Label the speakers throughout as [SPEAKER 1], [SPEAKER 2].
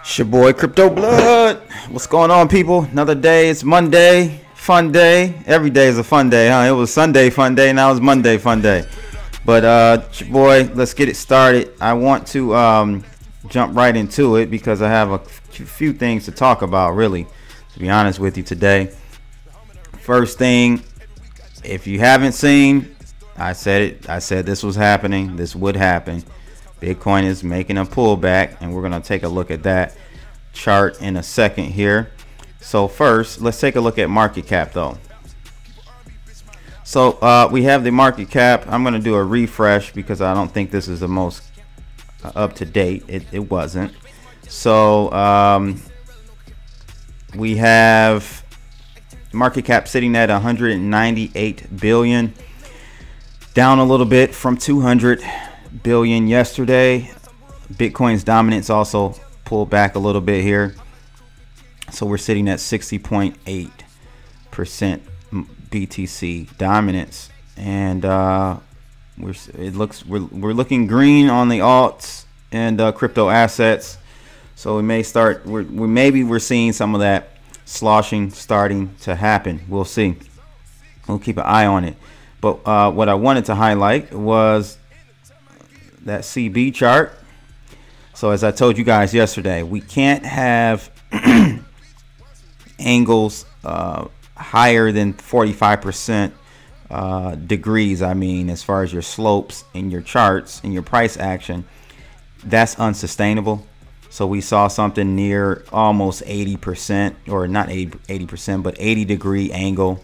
[SPEAKER 1] It's your boy Crypto Blood. What's going on, people? Another day. It's Monday. Fun day. Every day is a fun day, huh? It was Sunday fun day. Now it's Monday fun day. But it's your boy, let's get it started. I want to jump right into it because I have a few things to talk about, really, to be honest with you today. First thing, if you haven't seen, I said it. I said this was happening. This would happen. Bitcoin is making a pullback, and we're going to take a look at that chart in a second here. So first, let's take a look at market cap, though. So we have the market cap. I'm going to do a refresh because I don't think this is the most up to date. It wasn't. So we have market cap sitting at 198 billion, down a little bit from 200 billion yesterday. Bitcoin's dominance also pulled back a little bit here, so we're sitting at 60.8% BTC dominance, and we're looking green on the alts and crypto assets. So we may start, maybe we're seeing some of that sloshing starting to happen. We'll see. We'll keep an eye on it. But what I wanted to highlight was that CB chart. So as I told you guys yesterday, we can't have angles higher than 45% degrees. I mean, as far as your slopes in your charts and your price action, that's unsustainable. So we saw something near almost 80%, or not 80%, but 80 degree angle.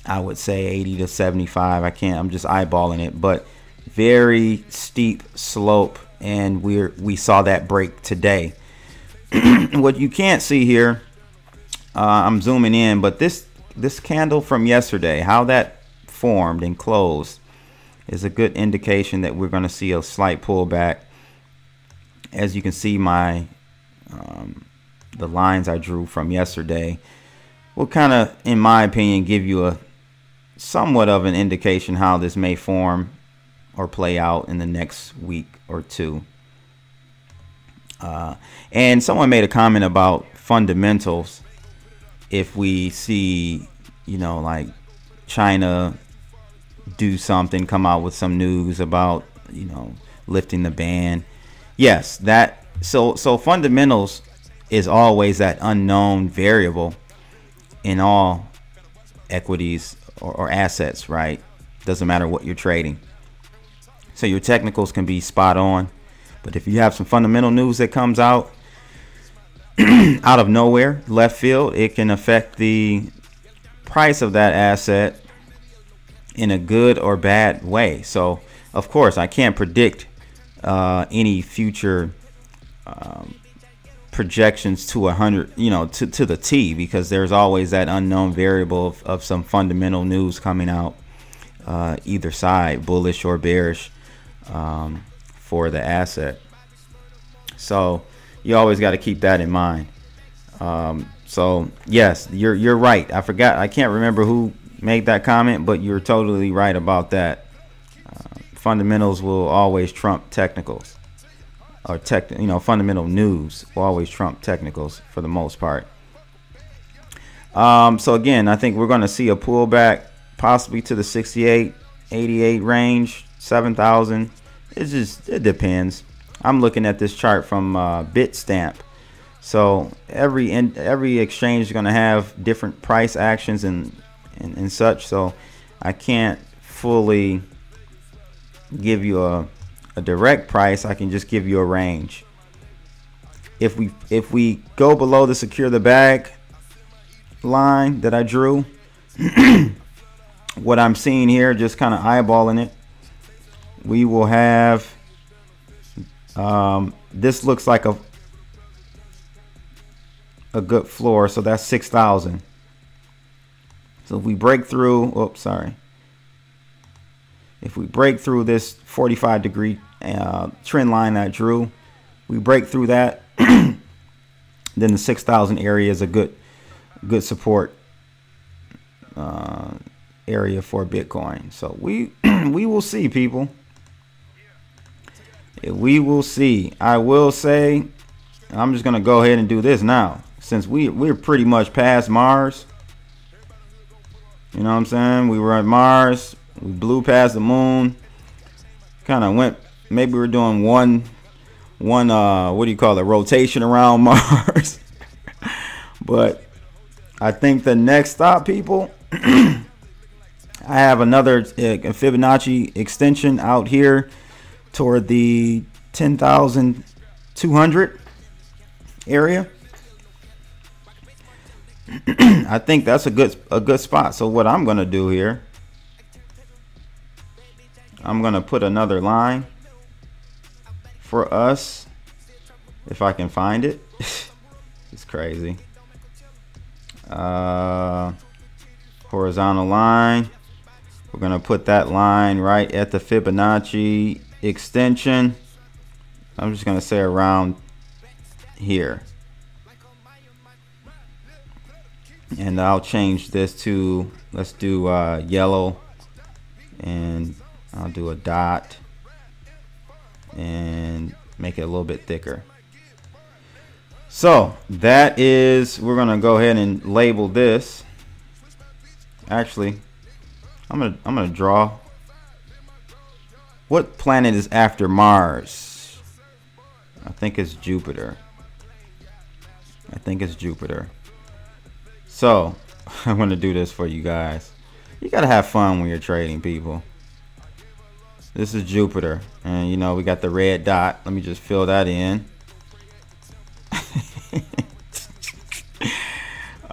[SPEAKER 1] I would say 80 to 75. I'm just eyeballing it, but very steep slope, and we saw that break today. What you can't see here, I'm zooming in, but this candle from yesterday, how that formed and closed, is a good indication that we're going to see a slight pullback. As you can see, my the lines I drew from yesterday will kind of, in my opinion, give you a somewhat of an indication how this may form or play out in the next week or two. And someone made a comment about fundamentals. If we see, like China do something, come out with some news about, lifting the ban. Yes, that so fundamentals is always that unknown variable in all equities or assets, right? Doesn't matter what you're trading. So your technicals can be spot on, but if you have some fundamental news that comes out out of nowhere, left field, it can affect the price of that asset in a good or bad way. So of course I can't predict any future projections to 100, to the T, because there's always that unknown variable of some fundamental news coming out, either side, bullish or bearish, for the asset. So you always got to keep that in mind. So yes, you're right. I can't remember who made that comment, but you're totally right about that. Fundamentals will always trump technicals, or fundamental news will always trump technicals for the most part. So again, I think we're going to see a pullback possibly to the 68, 88 range, 7,000. It depends. I'm looking at this chart from Bitstamp. So every exchange is going to have different price actions and such. So I can't fully give you a direct price. I can just give you a range. If we go below the secure the bag line that I drew, what I'm seeing here, just kind of eyeballing it, we will have this looks like a good floor. So that's 6,000. So if we break through, if we break through this 45 degree trend line I drew, we break through that, then the 6,000 area is a good support area for Bitcoin. So we will see, people. We will see. I will say I'm just gonna go ahead and do this now, since we're pretty much past Mars. You know what I'm saying? We were at Mars, we blew past the moon, kind of went, maybe we're doing one what do you call it, rotation around Mars. But I think the next stop, people, I have another Fibonacci extension out here toward the 10,200 area. I think that's a good spot. So what I'm going to do here, I'm going to put another line for us, if I can find it. It's crazy. Horizontal line. We're going to put that line right at the Fibonacci extension. I'm just going to say around here. And I'll change this to, let's do yellow, and I'll do a dot and make it a little bit thicker. So that is, we're gonna go ahead and label this. Actually, I'm gonna draw what planet is after Mars. I think it's Jupiter. I think it's Jupiter. So I'm gonna do this for you guys. You gotta have fun when you're trading, people. This is Jupiter, and you know we got the red dot. Let me just fill that in.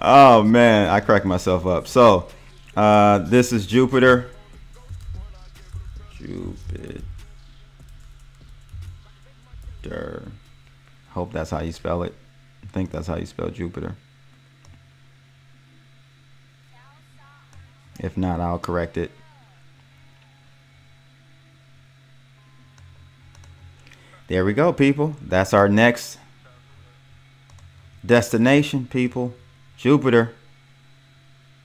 [SPEAKER 1] Oh man, I cracked myself up. So this is Jupiter. Jupiter. Hope that's how you spell it. I think that's how you spell Jupiter. If not, I'll correct it. There we go, people. That's our next destination, people. Jupiter.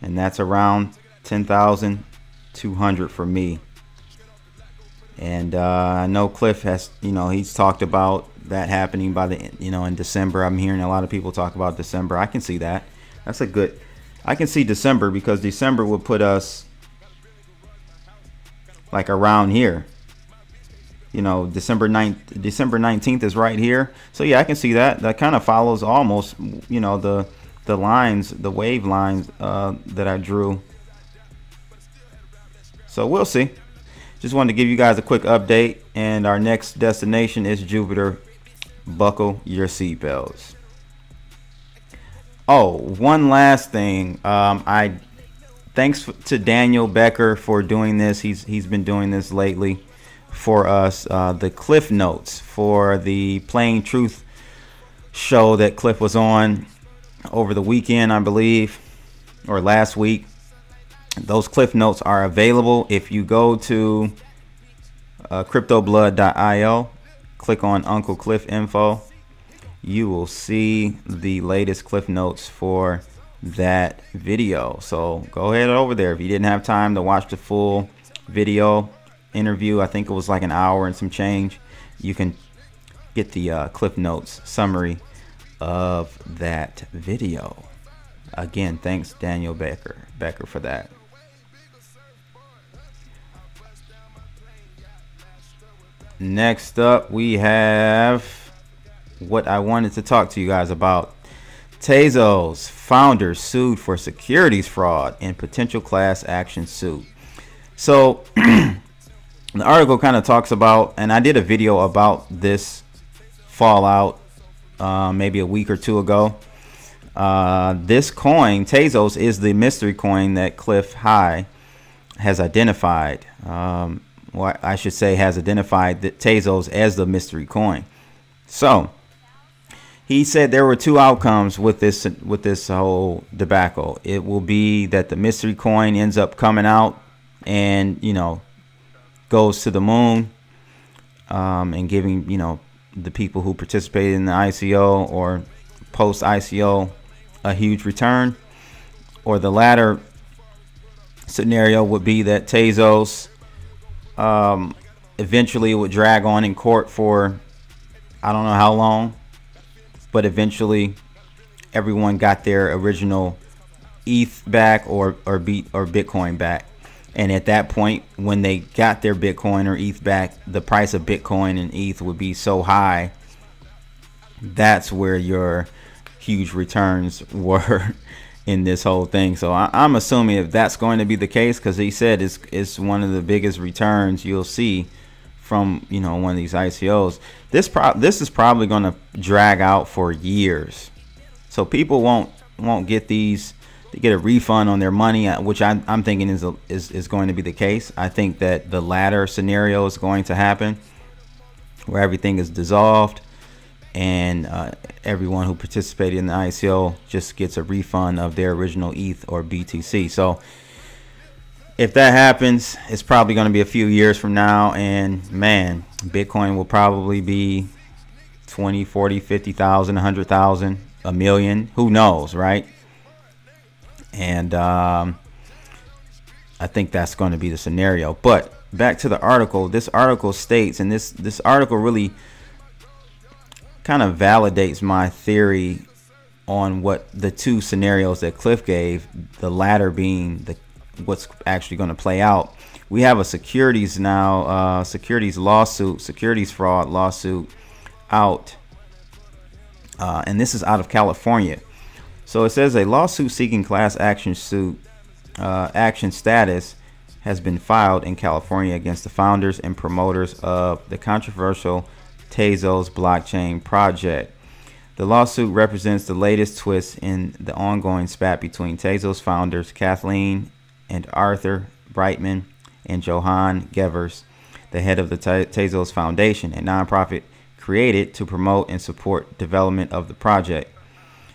[SPEAKER 1] And that's around 10,200 for me. And I know Clif has, you know, he's talked about that happening by the, you know, in December. I'm hearing a lot of people talk about December. I can see that. That's a good, I can see December, because December will put us like around here. You know, December 19th is right here. So yeah, I can see that. That kind of follows almost, you know, the lines, the wave lines that I drew. So we'll see. Just wanted to give you guys a quick update, and our next destination is Jupiter. Buckle your seatbelts. Oh, one last thing. Thanks to Daniel Becker for doing this. He's been doing this lately for us. The Clif notes for the Plain Truth show that Clif was on over the weekend, I believe, or last week. Those Clif notes are available if you go to cryptoblood.io, click on Uncle Clif info. You will see the latest Clif notes for that video. So go ahead over there. If you didn't have time to watch the full video interview, I think it was like an hour and some change, you can get the Clif notes summary of that video. Again, thanks Daniel Becker for that. Next up, we have what I wanted to talk to you guys about. Tezos founder sued for securities fraud in potential class action suit. So the article kind of talks about, and I did a video about this fallout maybe a week or two ago. This coin, Tezos, is the mystery coin that Clif High has identified. Well, I should say has identified the Tezos as the mystery coin. So he said there were two outcomes with this whole debacle. It will be that the mystery coin ends up coming out and, you know, goes to the moon, and giving, you know, the people who participated in the ICO or post ICO a huge return. Or the latter scenario would be that Tezos eventually it would drag on in court for I don't know how long, but eventually everyone got their original ETH back or Bitcoin back. And at that point, when they got their Bitcoin or ETH back, the price of Bitcoin and ETH would be so high. That's where your huge returns were in this whole thing. So I'm assuming if that's going to be the case, because he said it's one of the biggest returns you'll see from, you know, one of these ICOs. This is probably going to drag out for years. So people won't get these. They get a refund on their money, which I'm thinking is going to be the case. I think that the latter scenario is going to happen, where everything is dissolved and everyone who participated in the ICO just gets a refund of their original ETH or BTC. So if that happens, it's probably going to be a few years from now, and man, Bitcoin will probably be 20, 40, 50,000, 100,000, a million, who knows, right? And I think that's going to be the scenario. But back to the article. This article states, and this article really kind of validates my theory on what the two scenarios that Clif gave, the latter being what's actually going to play out. We have a securities lawsuit, securities fraud lawsuit out, and this is out of California. So it says a lawsuit seeking class action status has been filed in California against the founders and promoters of the controversial Tezos blockchain project. The lawsuit represents the latest twist in the ongoing spat between Tezos founders Kathleen and Arthur Brightman and Johan Gevers, the head of the Tezos Foundation, a nonprofit created to promote and support development of the project.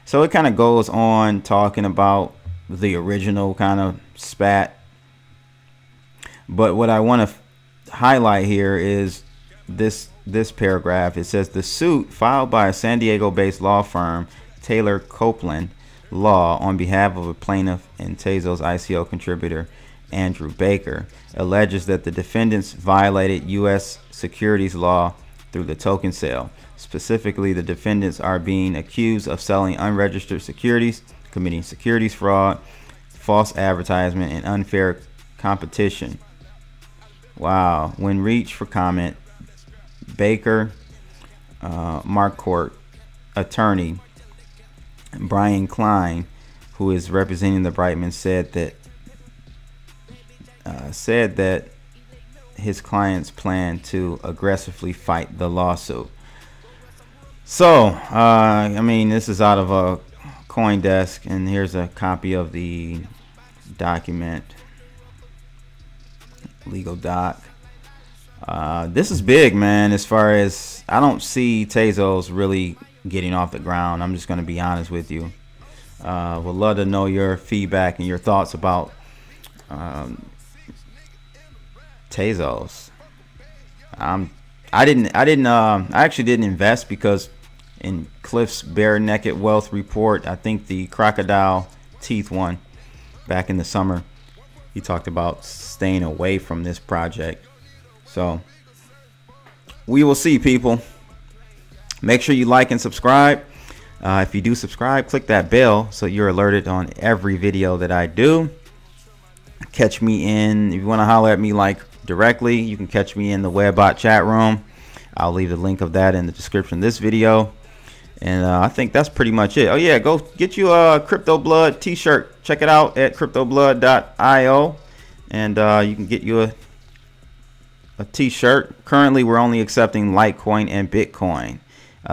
[SPEAKER 1] So it kind of goes on talking about the original kind of spat. But what I want to highlight here is this paragraph. It says the suit filed by a San Diego-based law firm, Taylor Copeland Law, on behalf of a plaintiff and Tezos ICO contributor Andrew Baker, alleges that the defendants violated U.S. securities law through the token sale. Specifically, the defendants are being accused of selling unregistered securities, committing securities fraud, false advertisement, and unfair competition. Wow. When reached for comment, Baker Marquardt attorney Brian Klein, who is representing the Brightman, said that his clients plan to aggressively fight the lawsuit. So I mean, this is out of a CoinDesk, and here's a copy of the document, legal doc. This is big, man. As far as, I don't see Tezos really getting off the ground. I'm just going to be honest with you. Would love to know your feedback and your thoughts about Tezos. I actually didn't invest because in Clif's Bare Naked Wealth report, I think the crocodile teeth one back in the summer, he talked about staying away from this project. So we will see, people. Make sure you like and subscribe. If you do subscribe, click that bell so you're alerted on every video that I do. Catch me in, if you want to holler at me like directly, you can catch me in the Webbot chat room. I'll leave the link of that in the description of this video. And I think that's pretty much it. Oh yeah, go get you a Crypto Blood t-shirt. Check it out at cryptoblood.io, and you can get you a t-shirt. Currently we're only accepting Litecoin and Bitcoin.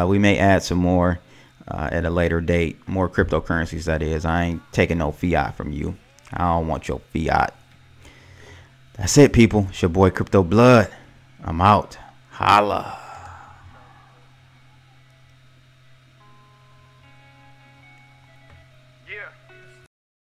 [SPEAKER 1] We may add some more at a later date, more cryptocurrencies, that is. I ain't taking no fiat from you. I don't want your fiat. That's it, people. It's your boy Crypto Blood. I'm out. Holla.